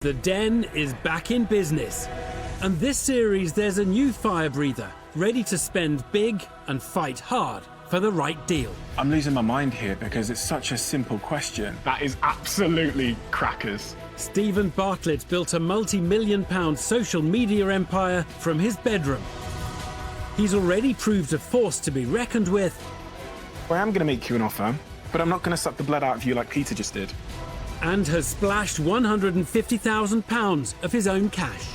The Den is back in business. And this series, there's a new fire breather, ready to spend big and fight hard for the right deal. I'm losing my mind here because it's such a simple question. That is absolutely crackers. Stephen Bartlett built a multi-million-pound social media empire from his bedroom. He's already proved a force to be reckoned with. I am going to make you an offer, but I'm not going to suck the blood out of you like Peter just did. And has splashed £150,000 of his own cash.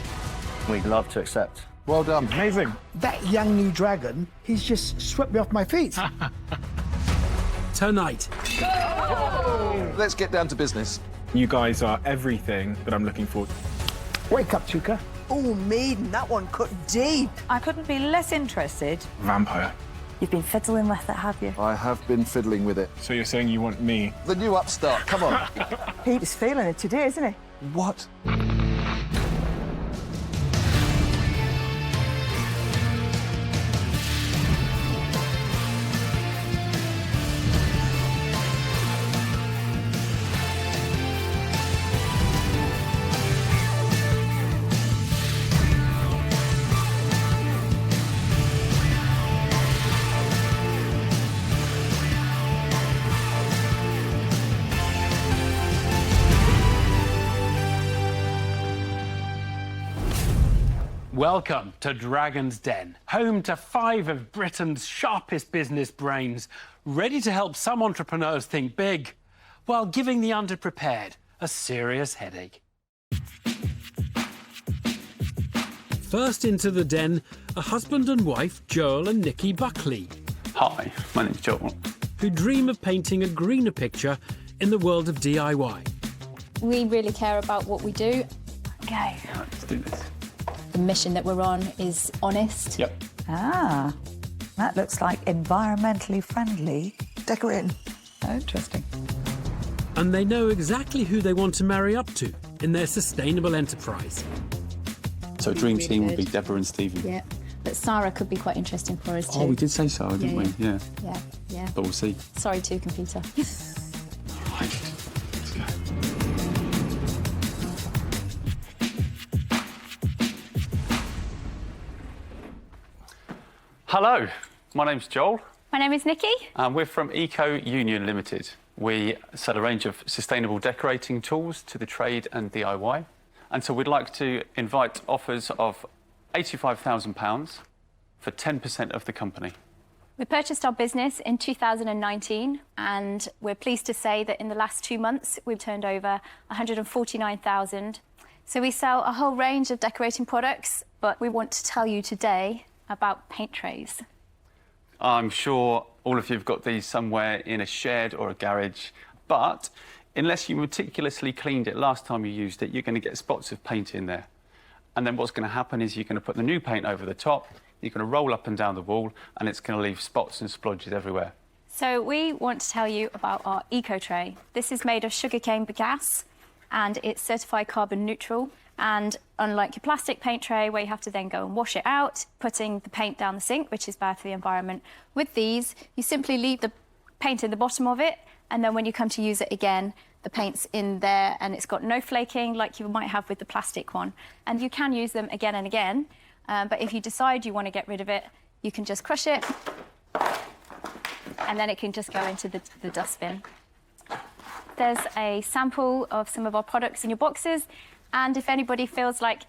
We'd love to accept. Well done. Amazing. That young new dragon, he's just swept me off my feet. Tonight. Let's get down to business. You guys are everything that I'm looking for. Wake up, Touker. Oh, maiden, that one cut deep. I couldn't be less interested. Vampire. You've been fiddling with it, have you? I have been fiddling with it. So you're saying you want me? The new upstart, come on. Pete is feeling it today, isn't he? What? Welcome to Dragon's Den, home to 5 of Britain's sharpest business brains, ready to help some entrepreneurs think big, while giving the underprepared a serious headache. First into the den, a husband and wife, Joel and Nikki Buckley, Hi, my name's Joel. who dream of painting a greener picture in the world of DIY. We really care about what we do. Okay. Let's do this. The mission that we're on is honest. Yep. Ah, that looks like environmentally friendly. Decorating. Interesting. And they know exactly who they want to marry up to in their sustainable enterprise. So a dream Really team would be good. Deborah and Stephen. Yeah, but Sarah could be quite interesting for us too. Oh, we did say so, didn't we? Yeah. Yeah. But we'll see. Sorry too, computer. Right. Let's go. Hello, my name's Joel. My name is Nikki. And we're from Eco Union Limited. We sell a range of sustainable decorating tools to the trade and DIY. And so we'd like to invite offers of £85,000 for 10% of the company. We purchased our business in 2019 and we're pleased to say that in the last 2 months we've turned over 149,000. So we sell a whole range of decorating products, but we want to tell you today about paint trays. I'm sure all of you have got these somewhere in a shed or a garage, but unless you meticulously cleaned it last time you used it, you're going to get spots of paint in there. And then what's going to happen is you're going to put the new paint over the top, you're going to roll up and down the wall, and it's going to leave spots and splodges everywhere. So we want to tell you about our eco tray. This is made of sugarcane bagasse and it's certified carbon neutral. And unlike your plastic paint tray where you have to then go and wash it out, putting the paint down the sink, which is bad for the environment, with these, you simply leave the paint in the bottom of it, and then when you come to use it again, the paint's in there and it's got no flaking like you might have with the plastic one. And you can use them again and again, but if you decide you want to get rid of it, you can just crush it, and then it can just go into the dustbin. There's a sample of some of our products in your boxes. And if anybody feels like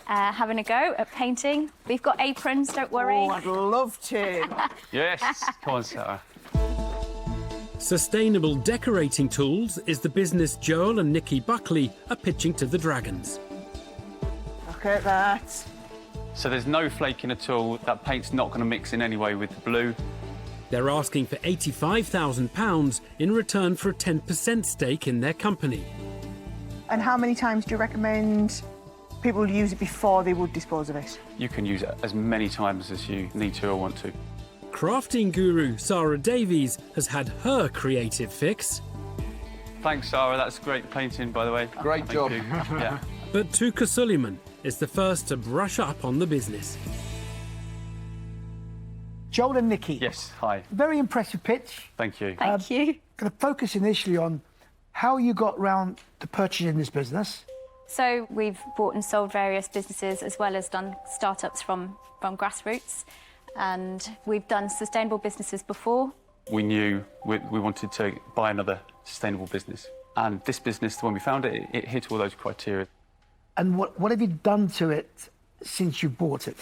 having a go at painting, we've got aprons, don't worry. Oh, I'd love to. Yes, come on, Sarah. Sustainable decorating tools is the business Joel and Nikki Buckley are pitching to the Dragons. Look at that. So there's no flaking at all. That paint's not going to mix in any way with the blue. They're asking for £85,000 in return for a 10% stake in their company. And how many times do you recommend people use it before they would dispose of it? You can use it as many times as you need to or want to. Crafting guru Sarah Davies has had her creative fix. Thanks, Sarah. That's great painting, by the way. Great Thank job. you. Yeah. But Touker Suleiman is the first to brush up on the business. Joel and Nikki. Yes, hi. Very impressive pitch. Thank you. Thank you. Going to focus initially on how you got round to purchasing this business. So we've bought and sold various businesses as well as done startups from grassroots. And we've done sustainable businesses before. We knew we wanted to buy another sustainable business. And this business, when we found it, it hit all those criteria. And what have you done to it since you bought it?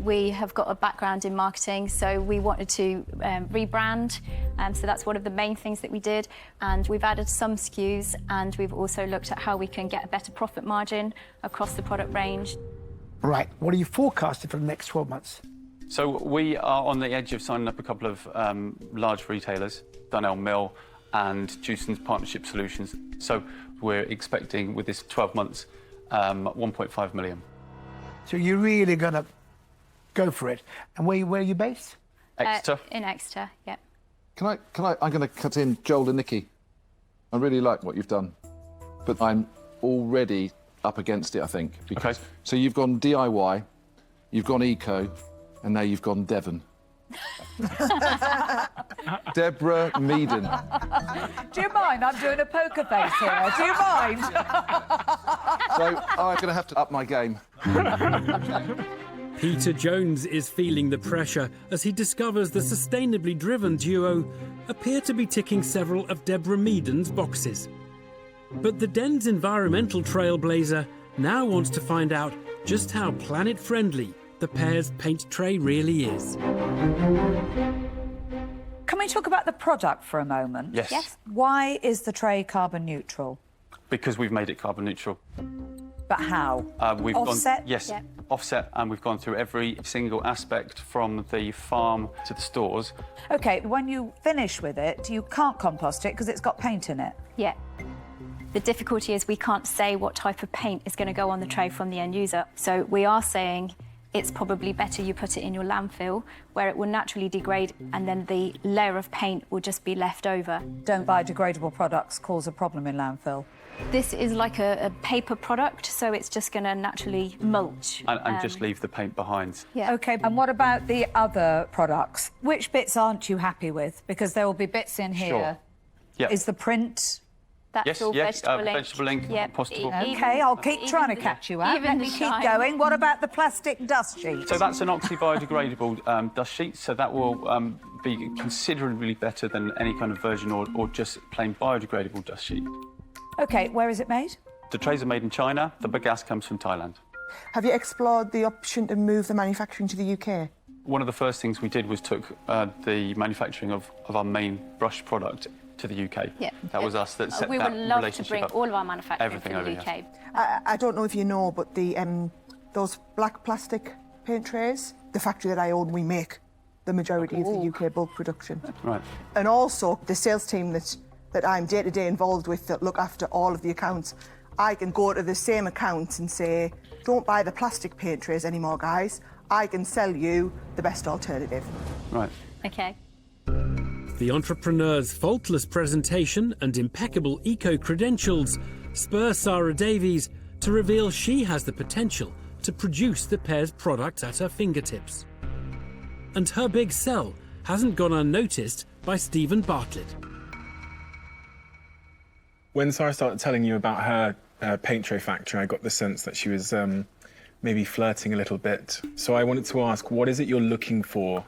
We have got a background in marketing, so we wanted to rebrand. So that's one of the main things that we did. And we've added some SKUs, and we've also looked at how we can get a better profit margin across the product range. Right. What are you forecasting for the next 12 months? So we are on the edge of signing up a couple of large retailers, Dunell Mill and Juson's Partnership Solutions. So we're expecting, with this 12 months, 1.5 million. So you're really going to go for it. And where are you based? Exeter. In Exeter, yeah. I'm going to cut in Joel and Nikki. I really like what you've done, but I'm already up against it, I think. Because, Okay. So you've gone DIY, you've gone eco, and now you've gone Devon. Deborah Meaden. Do you mind? I'm doing a poker face here. Do you mind? So I'm going to have to up my game. Peter Jones is feeling the pressure as he discovers the sustainably driven duo appear to be ticking several of Deborah Meaden's boxes. But the den's environmental trailblazer now wants to find out just how planet-friendly the pair's paint tray really is. Can we talk about the product for a moment? Yes. Yes. Why is the tray carbon neutral? Because we've made it carbon neutral. But how? We've Offset? Gone, yes, Yeah. offset, and we've gone through every single aspect from the farm to the stores. OK, when you finish with it, you can't compost it because it's got paint in it. Yeah. The difficulty is we can't say what type of paint is going to go on the tray from the end user. So we are saying it's probably better you put it in your landfill where it will naturally degrade and then the layer of paint will just be left over. Don't biodegradable products cause a problem in landfill? This is like a paper product, so it's just going to naturally mulch. And just leave the paint behind. Yeah. OK, and what about the other products? Which bits aren't you happy with? Because there will be bits in here. Sure. Yeah. Is the print... That's Yes, all yes, vegetable ink. vegetable ink, Yep. compostable. OK, I'll keep trying to the- catch you out. even Let the me keep shine. going. What about the plastic dust sheet? So that's an oxy-biodegradable dust sheet, so that will be considerably better than any kind of version or just plain biodegradable dust sheet. OK, where is it made? The trays are made in China, the bagasse comes from Thailand. Have you explored the option to move the manufacturing to the UK? One of the first things we did was took the manufacturing of our main brush product to the UK. Yeah. That was us that set We that would love to relationship bring up. all of our manufacturing Everything to the over here. UK. I don't know if you know, but those black plastic paint trays, the factory that I own, we make the majority of the UK bulk production. Right. And also the sales team that I'm day-to-day involved with that look after all of the accounts, I can go to the same accounts and say, don't buy the plastic paint trays anymore, guys. I can sell you the best alternative. Right. Okay. The entrepreneur's faultless presentation and impeccable eco-credentials spur Sarah Davies to reveal she has the potential to produce the pair's products at her fingertips. And her big sell hasn't gone unnoticed by Stephen Bartlett. When Sarah started telling you about her paint tray factory, I got the sense that she was maybe flirting a little bit. So I wanted to ask, what is it you're looking for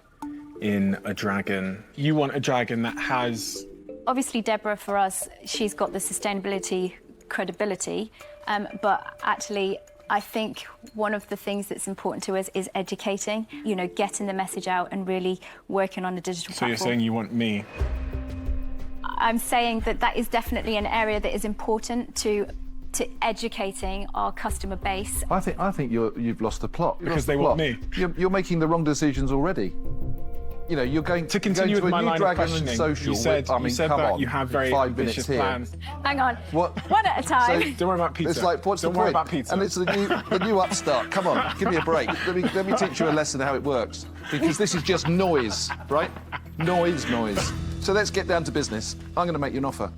in a dragon? You want a dragon that has... Obviously, Deborah, for us, she's got the sustainability credibility, but actually, I think one of the things that's important to us is educating, getting the message out and really working on a digital So platform. you're saying you want me? I'm saying that is definitely an area that is important to educating our customer base. I think you've lost the plot. You've Because lost the they want plot. me. You're making the wrong decisions already. You're going To continue going with to my a new line of Dragon and questioning, social. you said, come that on, you have very 5 minutes ambitious here. plans. Hang on. What? One at a time. So- Don't worry about pizza. It's like, what's Don't the worry point? about pizza. And it's the new upstart. Come on, give me a break. Let me teach you a lesson how it works. Because this is just noise, right? Noise. So let's get down to business. I'm going to make you an offer.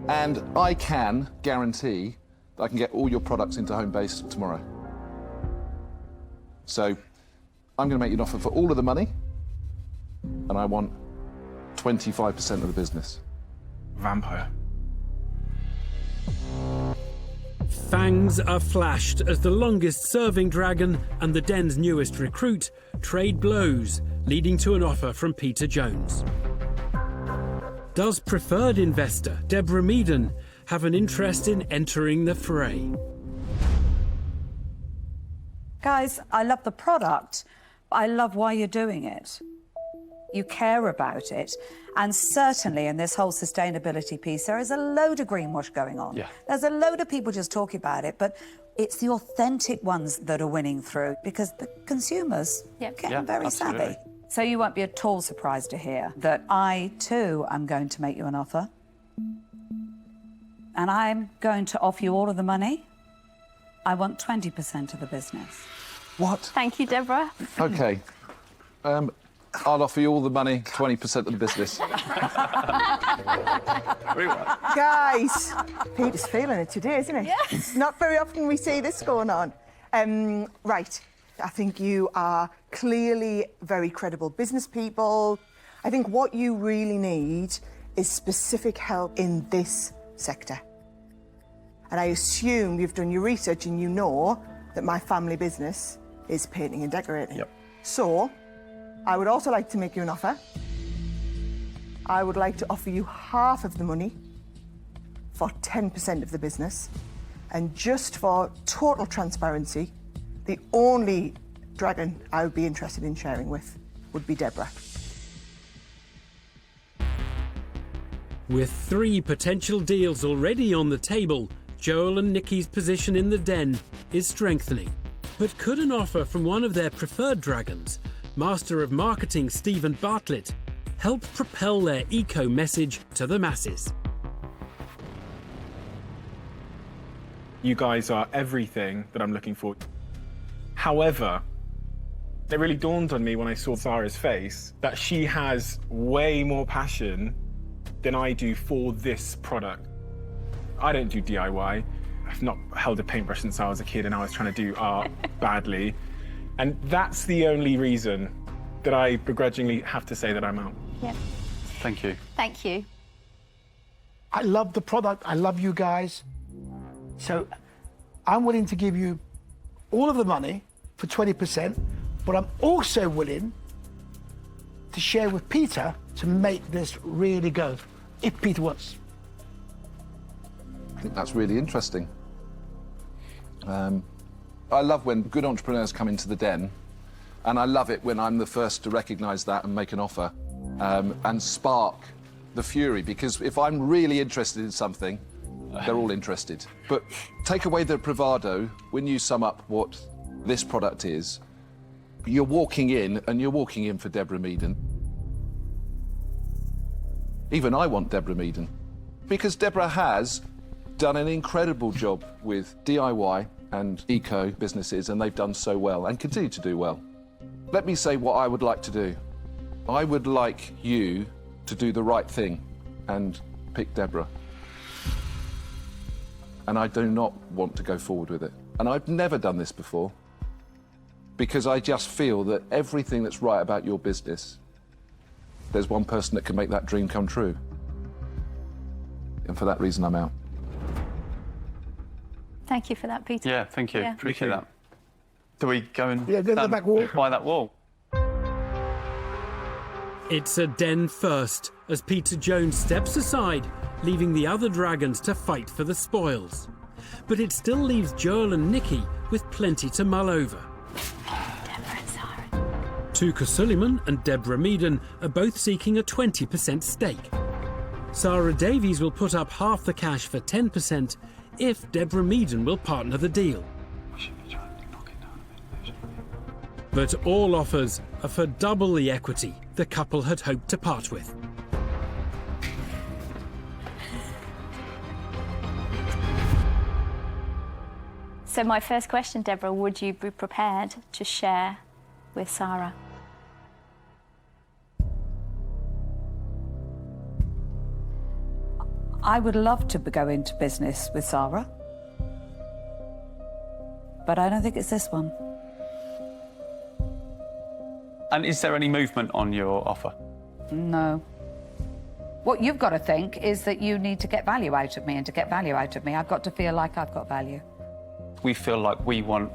And I can guarantee that I can get all your products into home base tomorrow. So I'm going to make you an offer for all of the money, and I want 25% of the business. Vampire. Fangs are flashed as the longest-serving dragon and the den's newest recruit trade blows, leading to an offer from Peter Jones. Does preferred investor Deborah Meaden have an interest in entering the fray? Guys, I love the product, but I love why you're doing it. You care about it. And certainly in this whole sustainability piece, there is a load of greenwash going on. Yeah. There's a load of people just talking about it, but it's the authentic ones that are winning through because the consumers Yep. get Yeah, very absolutely. savvy. So you won't be at all surprised to hear that I, too, am going to make you an offer. And I'm going to offer you all of the money. I want 20% of the business. What? Thank you, Deborah. OK. I'll offer you all the money, 20% of the business. Guys, Peter's feeling it today, isn't he? It's not very often we see this going on. Right, I think you are clearly very credible business people. I think what you really need is specific help in this sector. And I assume you've done your research and you know that my family business is painting and decorating. Yep. So, I would also like to make you an offer. I would like to offer you half of the money for 10% of the business. And just for total transparency, the only dragon I would be interested in sharing with would be Deborah. With 3 potential deals already on the table, Joel and Nikki's position in the den is strengthening. But could an offer from one of their preferred dragons, Master of Marketing Stephen Bartlett, help propel their eco message to the masses? You guys are everything that I'm looking for. However, it really dawned on me when I saw Sarah's face that she has way more passion than I do for this product. I don't do DIY. I've not held a paintbrush since I was a kid and I was trying to do art badly. And that's the only reason that I begrudgingly have to say that I'm out. Yeah. Thank you. Thank you. I love the product. I love you guys. So I'm willing to give you all of the money for 20%, but I'm also willing to share with Peter to make this really go, if Peter wants. I think that's really interesting. I love when good entrepreneurs come into the den, and I love it when I'm the first to recognise that and make an offer and spark the fury, because if I'm really interested in something, they're all interested. But take away the bravado when you sum up what this product is. You're walking in, and you're walking in for Deborah Meaden. Even I want Deborah Meaden, because Deborah has done an incredible job with DIY and eco businesses, and they've done so well and continue to do well. Let me say what I would like to do. I would like you to do the right thing and pick Deborah. And I do not want to go forward with it. And I've never done this before, because I just feel that everything that's right about your business, there's one person that can make that dream come true. And for that reason, I'm out. Thank you for that, Peter. Yeah, thank you. Yeah. Appreciate that. Do we go and Yeah, go to the back wall. by that wall? It's a den first as Peter Jones steps aside, leaving the other dragons to fight for the spoils. But it still leaves Joel and Nikki with plenty to mull over. Deborah and Sarah. Touker Suleiman and Deborah Meaden are both seeking a 20% stake. Sarah Davies will put up half the cash for 10% if Deborah Meaden will partner the deal. But all offers are for double the equity the couple had hoped to part with. So my first question, Deborah, would you be prepared to share with Sarah? I would love to go into business with Sarah, but I don't think it's this one. And is there any movement on your offer? No. What you've got to think is that you need to get value out of me, and to get value out of me, I've got to feel like I've got value. We feel like we want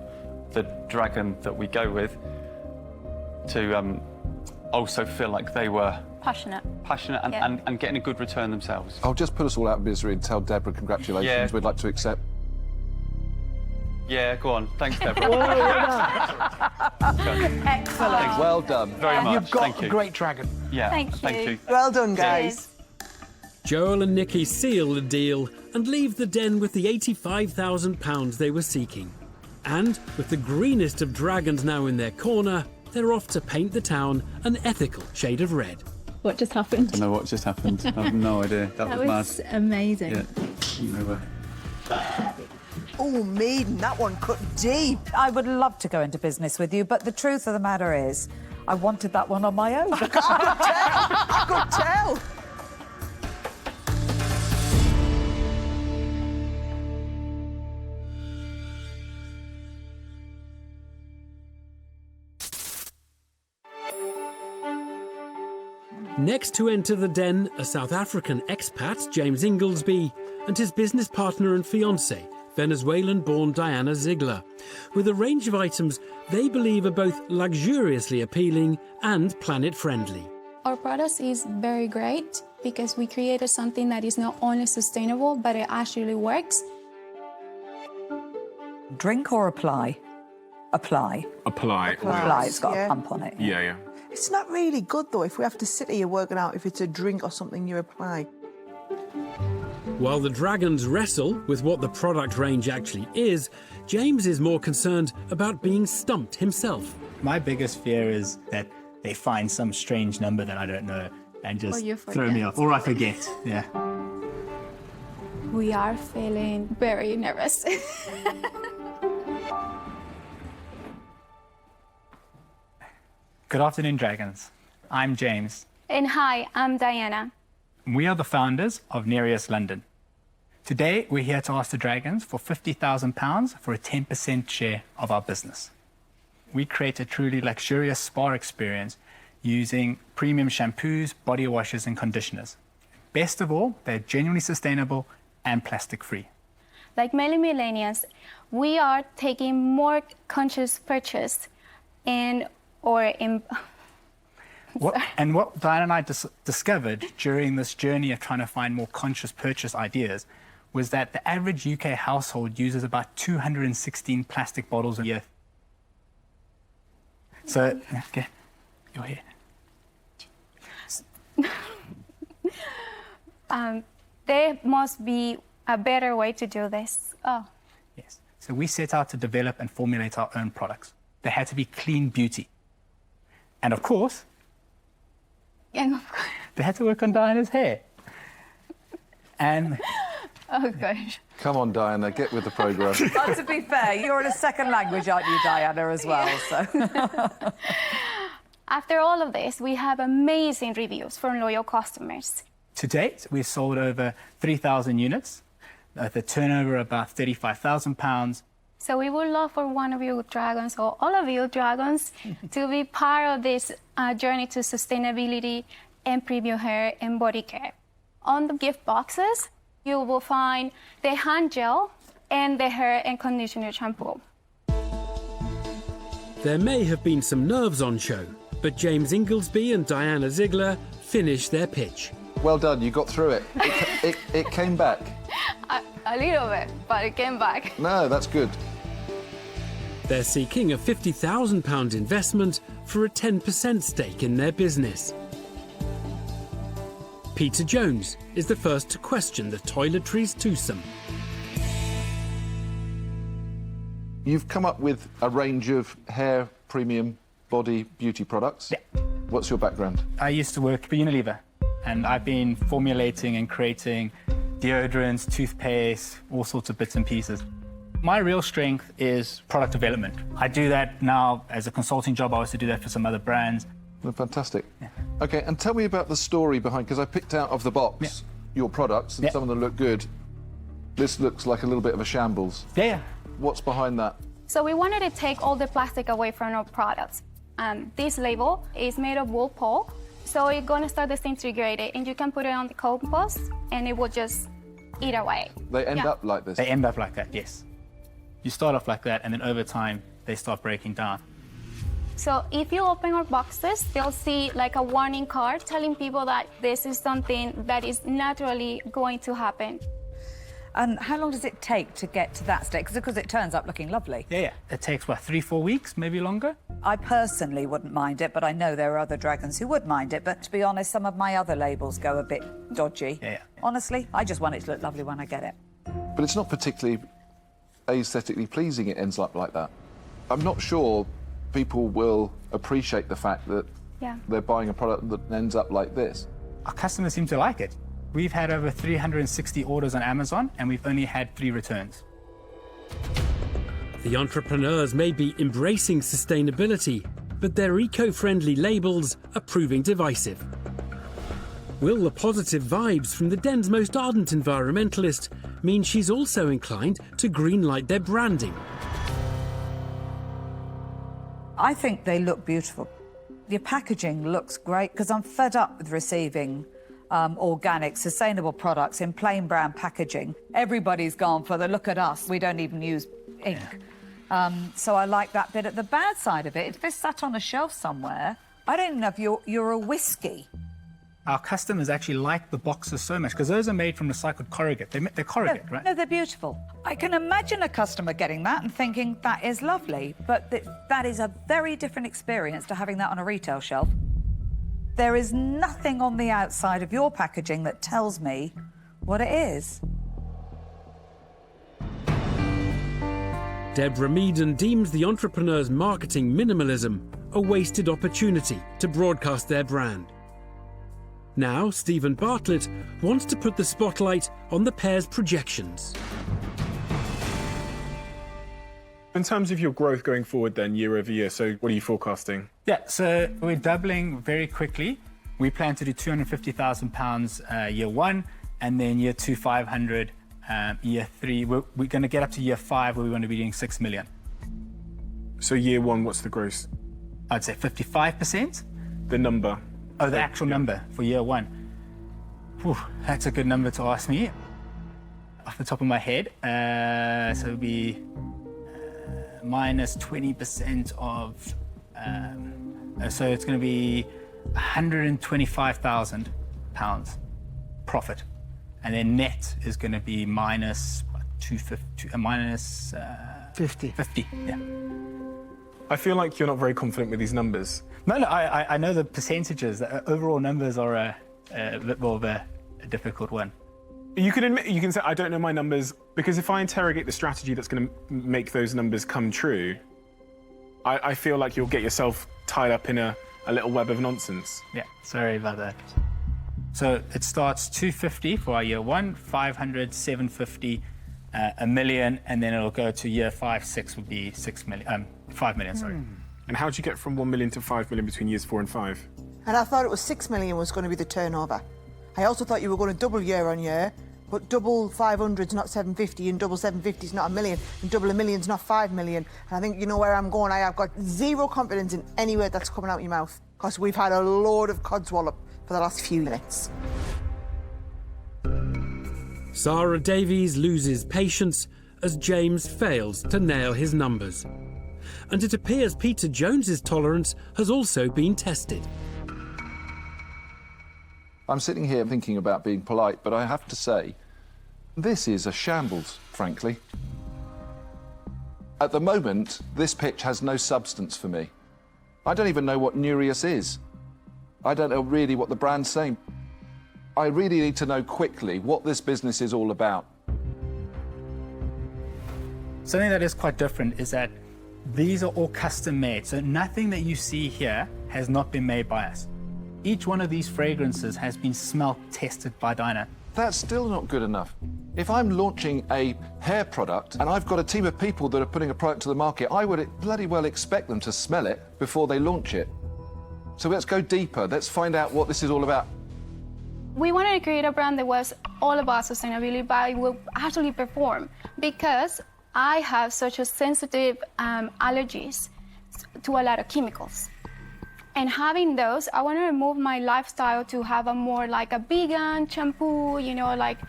the dragon that we go with to also feel like they were Passionate. and getting a good return themselves. I'll just put us all out of misery and tell Deborah congratulations. Yeah. We'd like to accept. Yeah, go on. Thanks, Deborah. Excellent. Well done. Very much. You've got Thank a you. great dragon. Yeah, Thank you. Well done, guys. Joel and Nikki seal the deal and leave the den with the £85,000 they were seeking. And with the greenest of dragons now in their corner, they're off to paint the town an ethical shade of red. What just happened? I don't know what just happened. I have no idea. That was mad. Amazing. Yeah. Oh, maiden, that one cut deep. I would love to go into business with you, but the truth of the matter is, I wanted that one on my own. I could tell. Next to enter the den are South African expat James Inglesby and his business partner and fiancée, Venezuelan-born Diana Ziegler, with a range of items they believe are both luxuriously appealing and planet-friendly. Our product is very great because we created something that is not only sustainable, but it actually works. Drink or apply? Apply. Apply. Apply, it's got Yeah. a pump on it. Yeah. It's not really good, though, if we have to sit here working out if it's a drink or something you apply. While the dragons wrestle with what the product range actually is, James is more concerned about being stumped himself. My biggest fear is that they find some strange number that I don't know and just you throw me forget. off. Or I forget, yeah. We are feeling very nervous. Good afternoon, Dragons. I'm James. And hi, I'm Diana. We are the founders of Nereus London. Today, we're here to ask the Dragons for £50,000 for a 10% share of our business. We create a truly luxurious spa experience using premium shampoos, body washes, and conditioners. Best of all, they're genuinely sustainable and plastic-free. Like many millennials, we are taking more conscious purchase What Diana and I discovered during this journey of trying to find more conscious purchase ideas was that the average UK household uses about 216 plastic bottles a year. So, okay, you're here. There must be a better way to do this. Oh. Yes. So we set out to develop and formulate our own products. They had to be clean beauty. And of course, Yeah. they had to work on Diana's hair. And Oh, gosh. Come on, Diana, get with the programme. Well, to be fair, you're in a second language, aren't you, Diana, as well? So. After all of this, we have amazing reviews from loyal customers. to date, we've sold over 3,000 units, the turnover about £35,000. So we would love for one of you dragons, or all of you dragons, to be part of this journey to sustainability and premium hair and body care. On the gift boxes, you will find the hand gel and the hair and conditioner shampoo. There may have been some nerves on show, but James Inglesby and Diana Ziegler finished their pitch. Well done, you got through it. It came back. A little bit, but it came back. No, that's good. They're seeking a £50,000 investment for a 10% stake in their business. Peter Jones is the first to question the toiletries twosome. You've come up with a range of hair, premium, body, beauty products. Yeah. What's your background? I used to work for Unilever, and I've been formulating and creating deodorants, toothpaste, all sorts of bits and pieces. My real strength is product development. I do that now as a consulting job. I also do that for some other brands. Well, fantastic. Yeah. OK, and tell me about the story behind, because I picked out of the box your products, and some of them look good. This looks like a little bit of a shambles. Yeah. What's behind that? So we wanted to take all the plastic away from our products. This label is made of wool pulp, So you're gonna start disintegrating, and you can put it on the compost, and it will just eat away. They end up like this? They end up like that, yes. You start off like that, and then over time, they start breaking down. So if you open our boxes, they'll see like a warning card telling people that this is something that is naturally going to happen. And how long does it take to get to that state? Because it turns up looking lovely. Yeah. It takes, what, 3-4 weeks, maybe longer? I personally wouldn't mind it, but I know there are other dragons who would mind it. But to be honest, some of my other labels go a bit dodgy. Yeah. Honestly, I just want it to look lovely when I get it. But it's not particularly aesthetically pleasing it ends up like that. I'm not sure people will appreciate the fact that they're buying a product that ends up like this. Our customers seem to like it. We've had over 360 orders on Amazon, and we've only had 3 returns. The entrepreneurs may be embracing sustainability, but their eco-friendly labels are proving divisive. Will the positive vibes from the den's most ardent environmentalist mean she's also inclined to greenlight their branding? I think they look beautiful. Your packaging looks great, because I'm fed up with receiving organic, sustainable products in plain brown packaging. Everybody's gone for the look at us, we don't even use ink. So I like that bit. The bad side of it, if this sat on a shelf somewhere, I don't even know if you're a whiskey. Our customers actually like the boxes so much, because those are made from recycled corrugate. They're corrugate, right? No, they're beautiful. I can imagine a customer getting that and thinking, that is lovely, but that is a very different experience to having that on a retail shelf. There is nothing on the outside of your packaging that tells me what it is. Deborah Meaden deems the entrepreneur's marketing minimalism a wasted opportunity to broadcast their brand. Now, Stephen Bartlett wants to put the spotlight on the pair's projections. In terms of your growth going forward then, year over year, so what are you forecasting? Yeah, so we're doubling very quickly. We plan to do £250,000 year 1, and then year 2, 500, year 3. We're going to get up to year 5, where we want to be doing 6 million. So year 1, what's the gross? I'd say 55%. The number? Oh, the actual number for year 1. Whew, that's a good number to ask me. Off the top of my head, so it would be minus 20% of, so it's going to be £125,000 profit, and then net is going to be minus 250, minus 50. Yeah. I feel like you're not very confident with these numbers. No, I know the percentages. The overall numbers are a bit more of a difficult one. You can admit, you can say, I don't know my numbers, because if I interrogate the strategy that's going to make those numbers come true, I feel like you'll get yourself tied up in a little web of nonsense. Yeah, sorry about that. So it starts 250 for our year 1, 500, 750, a million, and then it'll go to year 5, 6 would be 6 million, 5 million, sorry. And how'd you get from 1 million to 5 million between years 4 and 5? And I thought it was 6 million was going to be the turnover. I also thought you were going to double year on year, but double 500's not 750, and double 750's not a million, and double a million's not 5 million. And I think you know where I'm going. I have got zero confidence in any word that's coming out your mouth, because we've had a load of codswallop for the last few minutes. Sarah Davies loses patience as James fails to nail his numbers. And it appears Peter Jones's tolerance has also been tested. I'm sitting here thinking about being polite, but I have to say, this is a shambles, frankly. At the moment, this pitch has no substance for me. I don't even know what Nereus is. I don't know really what the brand's saying. I really need to know quickly what this business is all about. Something that is quite different is that these are all custom made, so nothing that you see here has not been made by us. Each one of these fragrances has been smelt tested by Dinah. That's still not good enough. If I'm launching a hair product and I've got a team of people that are putting a product to the market, I would bloody well expect them to smell it before they launch it. So let's go deeper. Let's find out what this is all about. We wanted to create a brand that was all about sustainability, but it will actually perform, because I have such a sensitive allergies to a lot of chemicals. And having those, I want to remove my lifestyle to have a more like a vegan shampoo, you know, like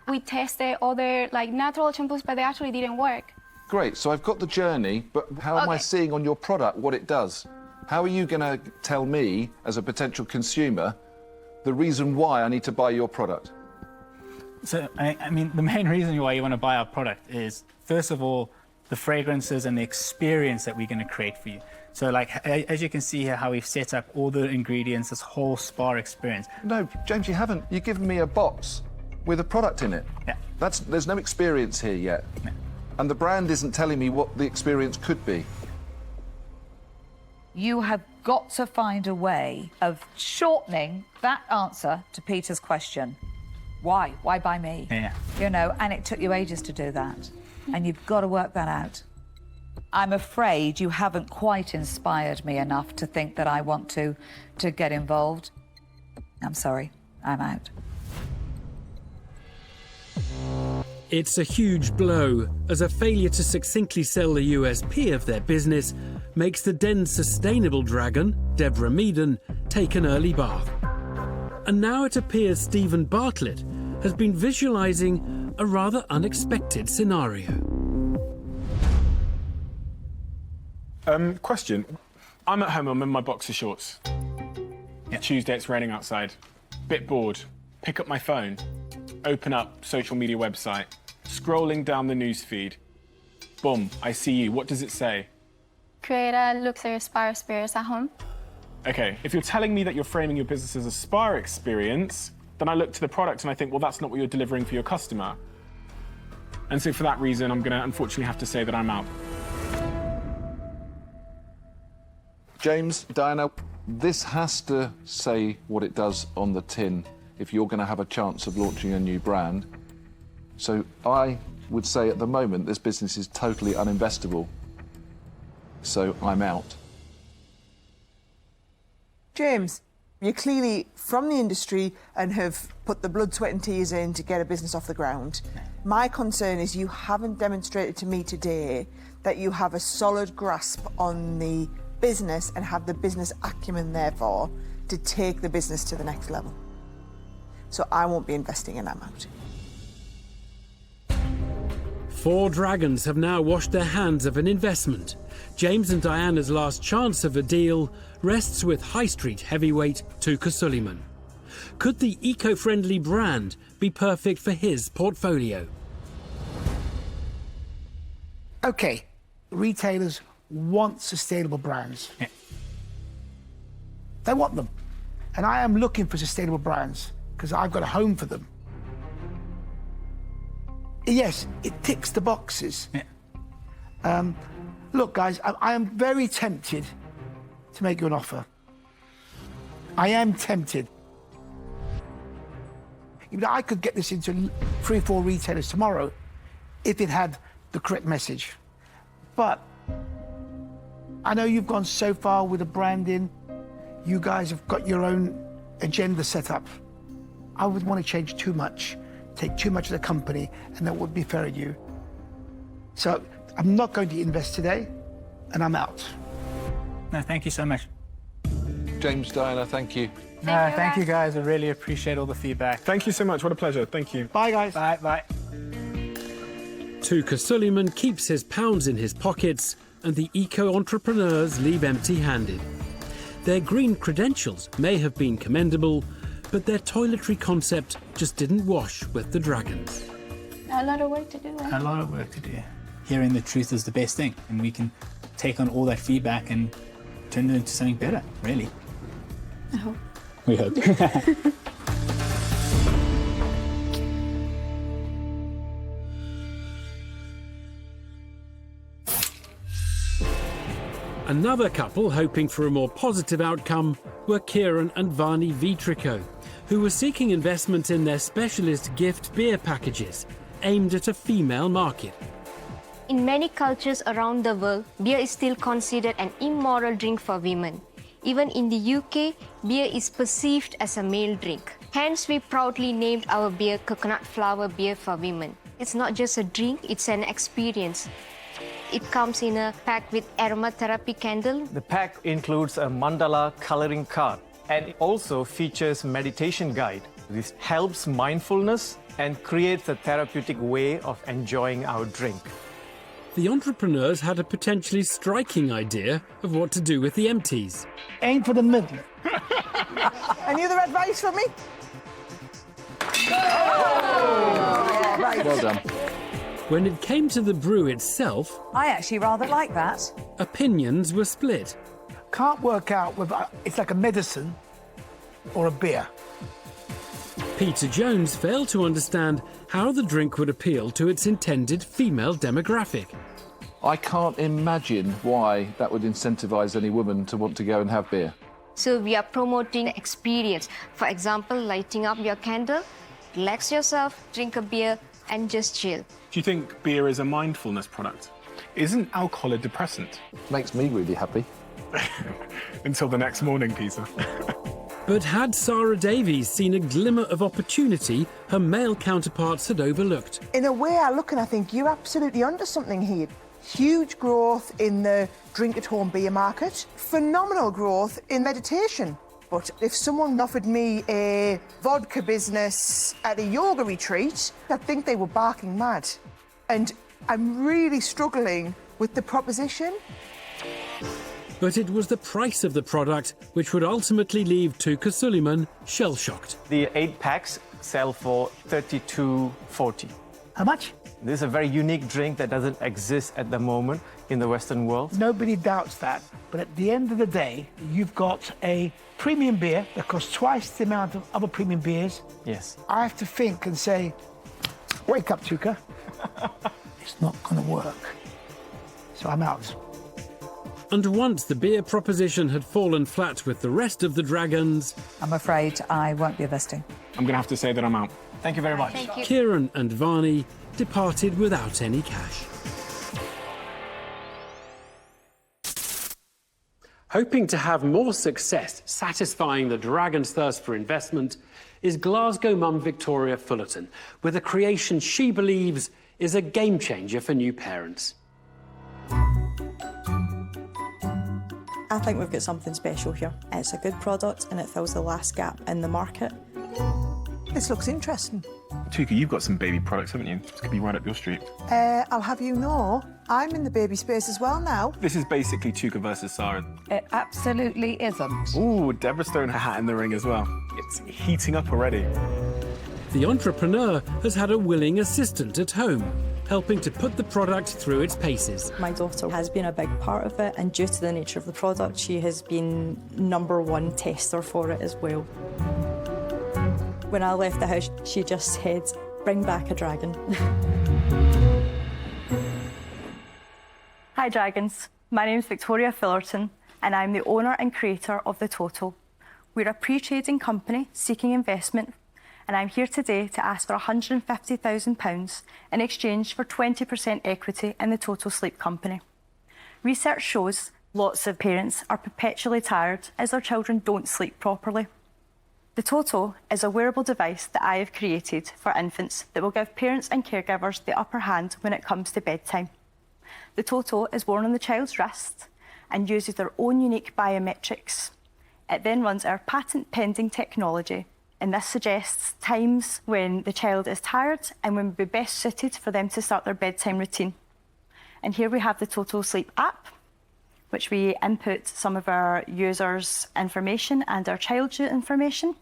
we tested other like natural shampoos, but they actually didn't work. Great, so I've got the journey, but how am I seeing on your product what it does? How are you going to tell me, as a potential consumer, the reason why I need to buy your product? So, I mean, the main reason why you want to buy our product is, first of all, the fragrances and the experience that we're going to create for you. So, like, as you can see here, how we've set up all the ingredients, this whole spa experience. No, James, you haven't. You've given me a box with a product in it. Yeah. There's no experience here yet. Yeah. And the brand isn't telling me what the experience could be. You have got to find a way of shortening that answer to Peter's question. Why? Why by me? Yeah. You know, and it took you ages to do that. And you've got to work that out. I'm afraid you haven't quite inspired me enough to think that I want to get involved. I'm sorry, I'm out. It's a huge blow, as a failure to succinctly sell the USP of their business makes the Den's sustainable dragon, Deborah Meaden, take an early bath. And now it appears Stephen Bartlett has been visualising a rather unexpected scenario. Question. I'm at home, I'm in my boxer shorts. Yeah. Tuesday, it's raining outside. Bit bored. Pick up my phone. Open up social media website. Scrolling down the news feed. Boom, I see you. What does it say? Create a luxury spa experience at home. Okay, if you're telling me that you're framing your business as a spa experience, then I look to the product and I think, well, that's not what you're delivering for your customer. And so for that reason, I'm going to unfortunately have to say that I'm out. James, Diana, this has to say what it does on the tin if you're going to have a chance of launching a new brand. So I would say at the moment this business is totally uninvestable. So I'm out. James, you're clearly from the industry and have put the blood, sweat and tears in to get a business off the ground. My concern is you haven't demonstrated to me today that you have a solid grasp on the business and have the business acumen, therefore, to take the business to the next level. So I won't be investing and I'm out. 4 dragons have now washed their hands of an investment. James and Diana's last chance of a deal rests with high street heavyweight Touker Suleiman. Could the eco-friendly brand be perfect for his portfolio? Okay, retailers want sustainable brands. Yeah. They want them. And I am looking for sustainable brands because I've got a home for them. Yes, it ticks the boxes. Yeah. Look, guys, I am very tempted to make you an offer. I am tempted. You know, I could get this into 3 or 4 retailers tomorrow if it had the correct message. But I know you've gone so far with the branding. You guys have got your own agenda set up. I would want to change too much, take too much of the company, and that would be fair to you. So I'm not going to invest today, and I'm out. No, thank you so much. James, Diana, thank you. Thank you guys. I really appreciate all the feedback. Thank you so much. What a pleasure. Thank you. Bye, guys. Bye, bye. Touker Suleiman keeps his pounds in his pockets and the eco-entrepreneurs leave empty-handed. Their green credentials may have been commendable, but their toiletry concept just didn't wash with the dragons. A lot of work to do. A lot of work to do. Hearing the truth is the best thing, and we can take on all that feedback and turn it into something better, really. I hope. We hope. Another couple hoping for a more positive outcome were Kieran and Varney Vitrico, who were seeking investment in their specialist gift beer packages aimed at a female market. In many cultures around the world, beer is still considered an immoral drink for women. Even in the UK, beer is perceived as a male drink. Hence, we proudly named our beer Coconut Flower Beer for Women. It's not just a drink, it's an experience. It comes in a pack with aromatherapy candle. The pack includes a mandala coloring card and it also features meditation guide. This helps mindfulness and creates a therapeutic way of enjoying our drink. The entrepreneurs had a potentially striking idea of what to do with the empties. Aim for the middle. Any other advice for me? Well done. When it came to the brew itself, I actually rather like that. opinions were split. Can't work out whether it's like a medicine or a beer. Peter Jones failed to understand how the drink would appeal to its intended female demographic. I can't imagine why that would incentivise any woman to want to go and have beer. So we are promoting the experience. For example, lighting up your candle, relax yourself, drink a beer, and just chill. Do you think beer is a mindfulness product? Isn't alcohol a depressant? Makes me really happy. Until the next morning, Peter. But had Sarah Davies seen a glimmer of opportunity her male counterparts had overlooked? In a way, I look and I think you're absolutely onto something here. Huge growth in the drink-at-home beer market. Phenomenal growth in meditation. But if someone offered me a vodka business at a yoga retreat, I think they were barking mad. And I'm really struggling with the proposition. But it was the price of the product which would ultimately leave Touker Suleiman shell-shocked. The 8 packs sell for $32.40. How much? This is a very unique drink that doesn't exist at the moment in the Western world. Nobody doubts that. But at the end of the day, you've got a premium beer that costs twice the amount of other premium beers. Yes. I have to think and say, wake up, Touker. It's not going to work. So I'm out. And once the beer proposition had fallen flat with the rest of the dragons, I'm afraid I won't be investing. I'm going to have to say that I'm out. Thank you very much. Thank you. Kieran and Varney departed without any cash. Hoping to have more success satisfying the dragon's thirst for investment is Glasgow mum Victoria Fullerton, with a creation she believes is a game changer for new parents. I think we've got something special here. It's a good product and it fills the last gap in the market. This looks interesting. Touker, you've got some baby products, haven't you? This could be right up your street. I'll have you know, I'm in the baby space as well now. This is basically Touker versus Sarah. It absolutely isn't. Ooh, Deborah's thrown her hat in the ring as well. It's heating up already. The entrepreneur has had a willing assistant at home, helping to put the product through its paces. My daughter has been a big part of it, and due to the nature of the product, she has been #1 tester for it as well. When I left the house, she just said, "Bring back a dragon." Hi Dragons, my name's Victoria Fullerton and I'm the owner and creator of The Total. We're a pre-trading company seeking investment and I'm here today to ask for £150,000 in exchange for 20% equity in The Total Sleep Company. Research shows lots of parents are perpetually tired as their children don't sleep properly. The Total is a wearable device that I have created for infants that will give parents and caregivers the upper hand when it comes to bedtime. The Total is worn on the child's wrist and uses their own unique biometrics. It then runs our patent-pending technology, and this suggests times when the child is tired and when would be best suited for them to start their bedtime routine. And here we have the Total Sleep app, which we input some of our users' information and our child's information.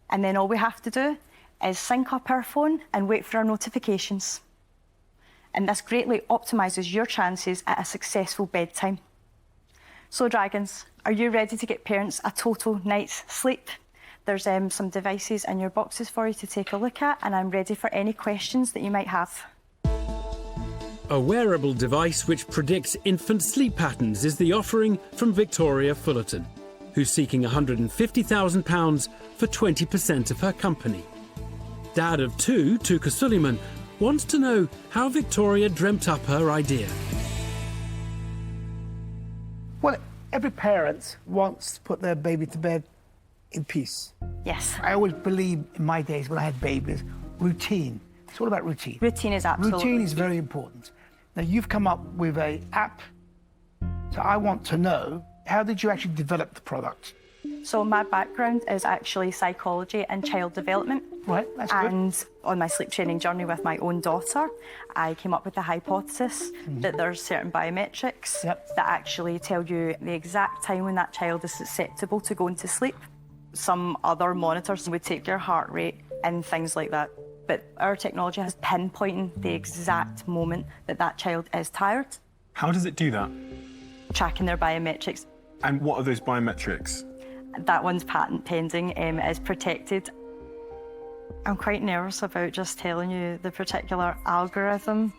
And then all we have to do is sync up our phone and wait for our notifications. And this greatly optimises your chances at a successful bedtime. So Dragons, are you ready to get parents a total night's sleep? There's some devices in your boxes for you to take a look at, and I'm ready for any questions that you might have. A wearable device which predicts infant sleep patterns is the offering from Victoria Fullerton, who's seeking £150,000 for 20% of her company. Dad of 2, Touker Suleiman, wants to know how Victoria dreamt up her idea. Well, every parent wants to put their baby to bed in peace. Yes. I always believed in my days when I had babies, routine. It's all about routine. Routine is absolutely Routine is very important. Now, you've come up with an app, so I want to know, how did you actually develop the product? So my background is actually psychology and child development. Right, that's good. And on my sleep training journey with my own daughter, I came up with the hypothesis that there's certain biometrics that actually tell you the exact time when that child is susceptible to going to sleep. Some other monitors would take your heart rate and things like that. But our technology has pinpointing the exact moment that that child is tired. How does it do that? Tracking their biometrics. And what are those biometrics? That one's patent pending, is protected. I'm quite nervous about just telling you the particular algorithm.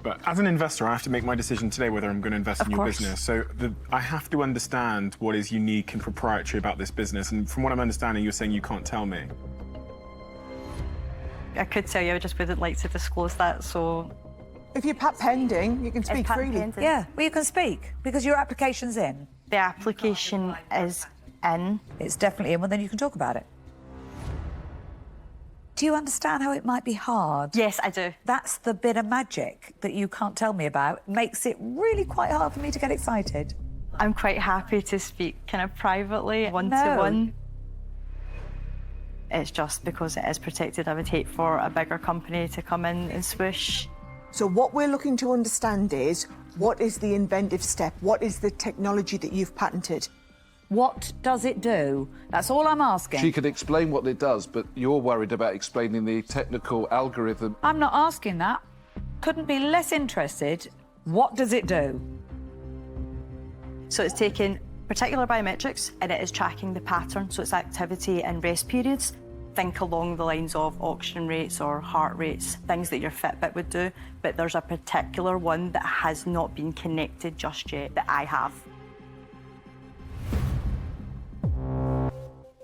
But as an investor, I have to make my decision today whether I'm going to invest in your business. So I have to understand what is unique and proprietary about this business. And from what I'm understanding, you're saying you can't tell me. I could tell you, I just wouldn't like to disclose that, so... If you're patent pending, you can speak freely. Yeah, well, you can speak, because your application's in. The application is in. It's definitely in, well, then you can talk about it. Do you understand how it might be hard? Yes, I do. That's the bit of magic that you can't tell me about. Makes it really quite hard for me to get excited. I'm quite happy to speak kind of privately, one-to-one. It's just because it is protected. I would hate for a bigger company to come in and swoosh. So what we're looking to understand is, what is the inventive step? What is the technology that you've patented? What does it do? That's all I'm asking. She could explain what it does, but you're worried about explaining the technical algorithm. I'm not asking that. Couldn't be less interested. What does it do? So it's taking particular biometrics and it is tracking the pattern, so it's activity and rest periods. Think along the lines of oxygen rates or heart rates, things that your Fitbit would do, but there's a particular one that has not been connected just yet that I have.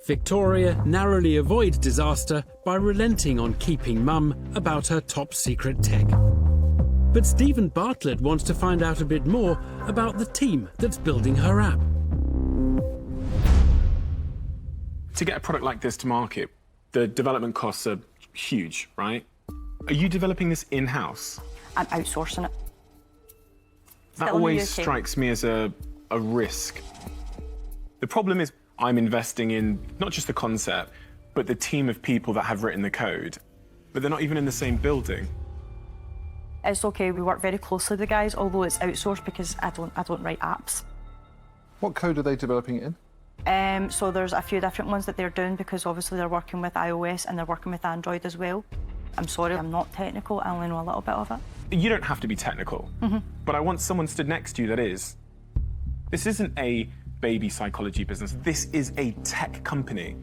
Victoria narrowly avoids disaster by relenting on keeping mum about her top secret tech. But Stephen Bartlett wants to find out a bit more about the team that's building her app. To get a product like this to market, the development costs are huge, right? Are you developing this in-house? I'm outsourcing it. That always strikes me as a risk. The problem is I'm investing in not just the concept, but the team of people that have written the code, but they're not even in the same building. It's okay, we work very closely with the guys, although it's outsourced because I don't write apps. What code are they developing it in? So there's a few different ones that they're doing because obviously they're working with iOS and they're working with Android as well. I'm sorry, I'm not technical, I only know a little bit of it. You don't have to be technical, but I want someone stood next to you that is. This isn't a baby psychology business, this is a tech company.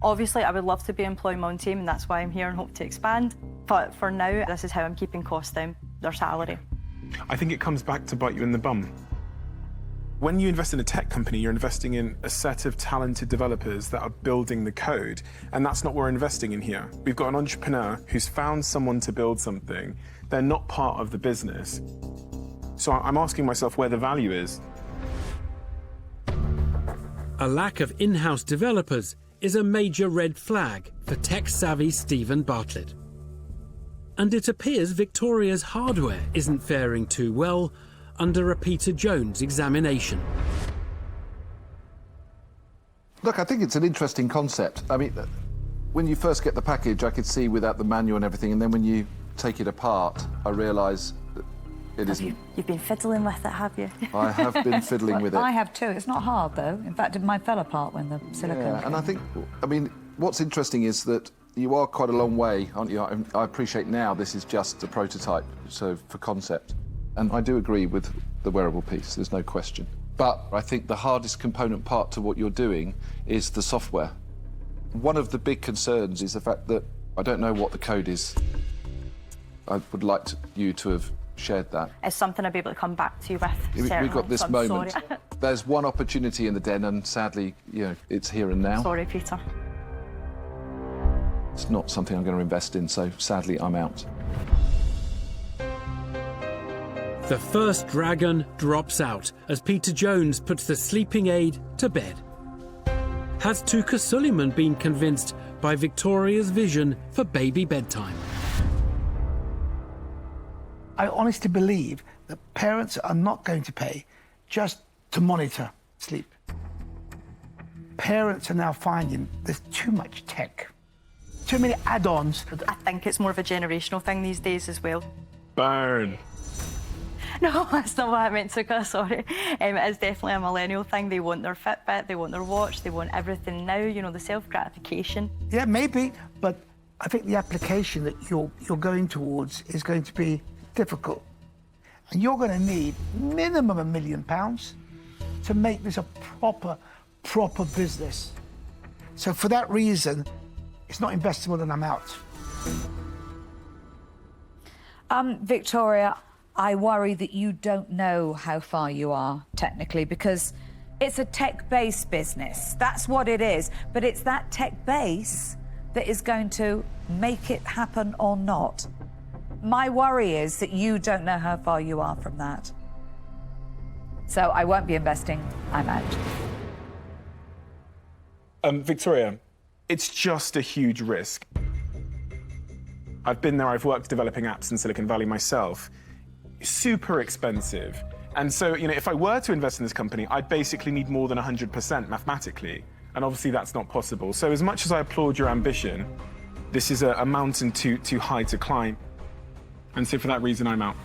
Obviously, I would love to be employing my own team and that's why I'm here and hope to expand. But for now, this is how I'm keeping costs down, their salary. I think it comes back to bite you in the bum. When you invest in a tech company, you're investing in a set of talented developers that are building the code, and that's not what we're investing in here. We've got an entrepreneur who's found someone to build something. They're not part of the business. So I'm asking myself where the value is. A lack of in-house developers is a major red flag for tech-savvy Stephen Bartlett. And it appears Victoria's hardware isn't faring too well under a Peter Jones examination. Look, I think it's an interesting concept. I mean, when you first get the package, I could see without the manual and everything, and then when you take it apart, I realise that it isn't. You've been fiddling with it, have you? I have been fiddling with it. I have too. It's not hard, though. In fact, mine fell apart when the silicone Yeah, came. and I think, I mean, what's interesting is that you are quite a long way, aren't you? I appreciate now this is just a prototype, so for concept. And I do agree with the wearable piece, there's no question. But I think the hardest component part to what you're doing is the software. One of the big concerns is the fact that I don't know what the code is. I would like you to have shared that. It's something I'll be able to come back to you with. We've got this moment. There's one opportunity in the den, and sadly, you know, it's here and now. Sorry, Peter. It's not something I'm going to invest in, so sadly, I'm out. The first dragon drops out as Peter Jones puts the sleeping aid to bed. Has Touker Suleiman been convinced by Victoria's vision for baby bedtime? I honestly believe that parents are not going to pay just to monitor sleep. Parents are now finding there's too much tech, too many add-ons. I think it's more of a generational thing these days as well. Burn. No, that's not what I meant, Touker, sorry. It is definitely a millennial thing. They want their Fitbit, they want their watch, they want everything now, you know, the self-gratification. Yeah, maybe, but I think the application that you're going towards is going to be difficult. And you're going to need minimum £1 million to make this a proper business. So for that reason, it's not investable and I'm out. Victoria, I worry that you don't know how far you are technically, because it's a tech-based business. That's what it is. But it's that tech base that is going to make it happen or not. My worry is that you don't know how far you are from that. So I won't be investing. I'm out. Victoria, it's just a huge risk. I've been there, I've worked developing apps in Silicon Valley myself. Super expensive. And so, you know, if I were to invest in this company, I'd basically need more than 100% mathematically. And obviously that's not possible. So as much as I applaud your ambition, this is a mountain too high to climb. And so for that reason, I'm out.